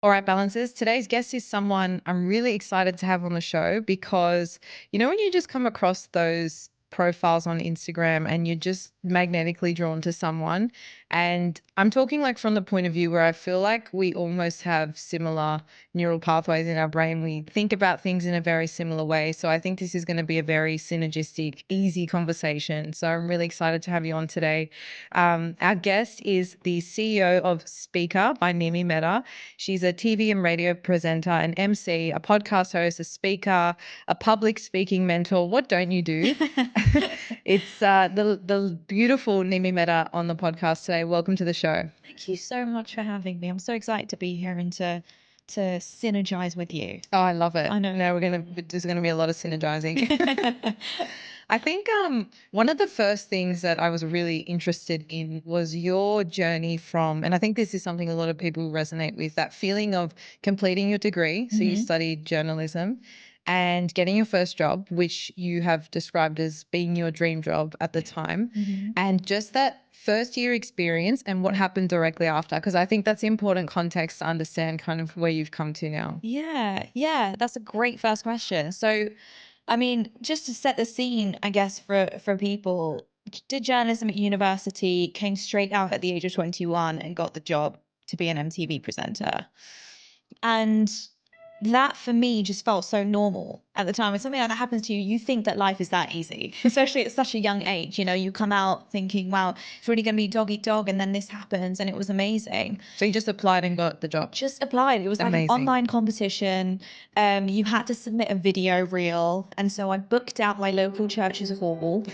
All right, balancers. Today's guest is someone I'm really excited to have on the show because, when you just come across those profiles on Instagram and you're just magnetically drawn to someone, and I'm talking like from the point of view where I feel like we almost have similar neural pathways in our brain. We think about things in a very similar way. So I think this is going to be a very synergistic, easy conversation. So I'm really excited to have you on today. Our guest is the CEO of Speaker by Nimi Mehta. She's a TV and radio presenter, an MC, a podcast host, a speaker, a public speaking mentor. What don't you do? It's the beautiful Nimi Mehta on the podcast today. Welcome to the show. Thank you so much for having me. I'm so excited to be here and to synergize with you. Oh, I love it. I know. Now there's gonna be a lot of synergizing. I think one of the first things that I was really interested in was your journey from, and I think this is something a lot of people resonate with, that feeling of completing your degree. So you studied journalism and getting your first job, which you have described as being your dream job at the time, and just that first year experience and what happened directly after, because I think that's important context to understand kind of where you've come to now. Yeah, that's a great first question. So, I mean, just to set the scene, I guess for people, did journalism at university, came straight out at the age of 21 and got the job to be an MTV presenter. And that for me just felt so normal at the time. When something like that happens to you, you think that life is that easy, especially at such a young age. You come out thinking, wow, it's really going to be dog eat dog. And then this happens and it was amazing. So you just applied and got the job? Just applied. It was like an online competition. You had to submit a video reel. And so I booked out my local church's hall.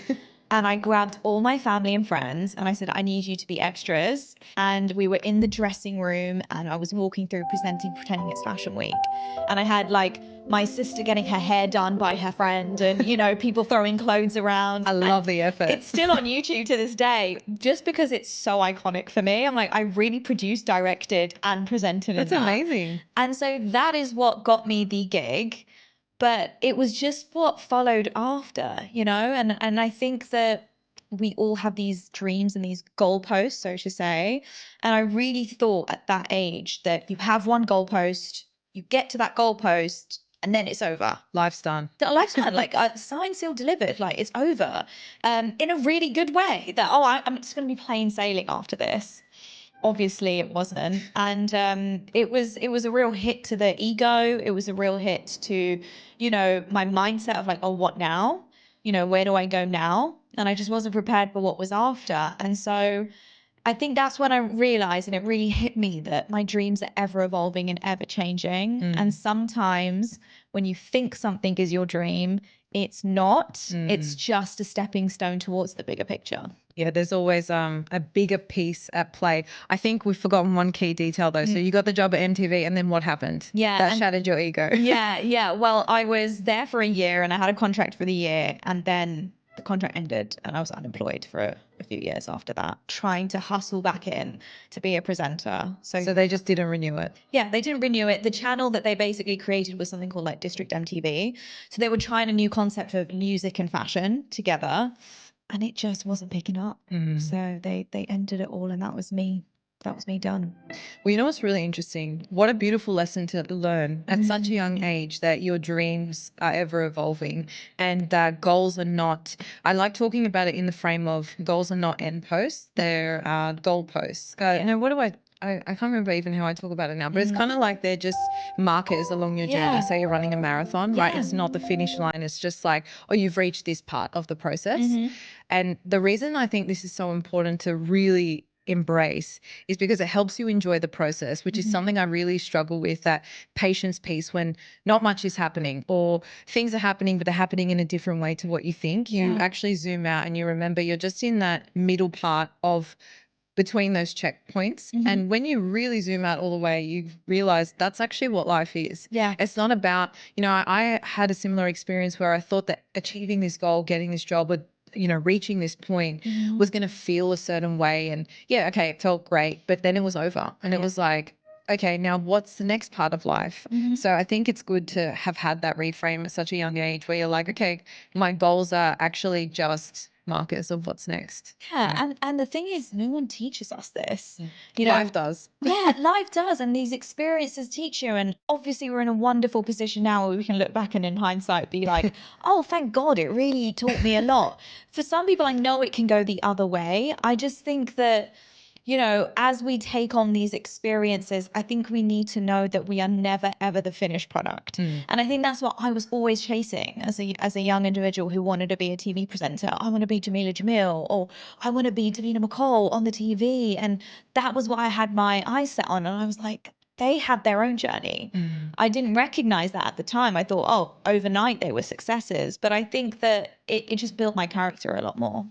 And I grabbed all my family and friends and I said, I need you to be extras. And we were in the dressing room and I was walking through presenting, pretending it's Fashion Week. And I had like my sister getting her hair done by her friend and, people throwing clothes around. I love the effort. It's still on YouTube to this day, just because it's so iconic for me. I'm like, I really produced, directed and presented. That's amazing. And so that is what got me the gig. But it was just what followed after, and I think that we all have these dreams and these goalposts, so to say. And I really thought at that age that you have one goalpost, you get to that goalpost, and then it's over. Life's done. Life's done, like signed, sealed, delivered, like it's over, in a really good way. That I'm just going to be plain sailing after this. Obviously it wasn't. And it was a real hit to the ego. It was a real hit to, my mindset of like, oh, what now? Where do I go now? And I just wasn't prepared for what was after. And so I think that's when I realized, and it really hit me, that my dreams are ever evolving and ever changing. And sometimes when you think something is your dream, it's not. It's just a stepping stone towards the bigger picture. Yeah, there's always a bigger piece at play. I think we've forgotten one key detail though. So you got the job at MTV and then what happened? Yeah. That shattered your ego. Yeah. Well, I was there for a year and I had a contract for the year, and then the contract ended and I was unemployed for a few years after that, trying to hustle back in to be a presenter. So they just didn't renew it? Yeah, they didn't renew it. The channel that they basically created was something called like District MTV. So they were trying a new concept of music and fashion together, and it just wasn't picking up. So they ended it all, and that was me. That was me done. Well, you know what's really interesting? What a beautiful lesson to learn at such a young age, that your dreams are ever evolving and that goals are not, I like talking about it in the frame of goals are not end posts, they're goal posts. What do I can't remember even how I talk about it now, but it's kind of like they're just markers along your journey. Say you're running a marathon, right? It's not the finish line. It's just like, oh, you've reached this part of the process. And the reason I think this is so important to really embrace is because it helps you enjoy the process, which is something I really struggle with, that patience piece when not much is happening or things are happening, but they're happening in a different way to what you think. You actually zoom out and you remember you're just in that middle part of between those checkpoints. And when you really zoom out all the way, you realize that's actually what life is. Yeah. It's not about, I had a similar experience where I thought that achieving this goal, getting this job would, reaching this point was going to feel a certain way. And it felt great, but then it was over and it was like, okay, now what's the next part of life? So I think it's good to have had that reframe at such a young age where you're like, okay, my goals are actually just markers of what's next. Yeah, and the thing is, no one teaches us this. You know, Life does. yeah, life does, and these experiences teach you. And obviously, we're in a wonderful position now where we can look back and, in hindsight, be like, "Oh, thank God, it really taught me a lot." For some people, I know it can go the other way. I just think that, as we take on these experiences, I think we need to know that we are never ever the finished product. And I think that's what I was always chasing as a young individual who wanted to be a TV presenter. I want to be Jamila Jamil, or I want to be Davina McCall on the TV. And that was what I had my eyes set on. And I was like, they had their own journey. I didn't recognize that at the time. I thought, oh, overnight they were successes. But I think that it just built my character a lot more.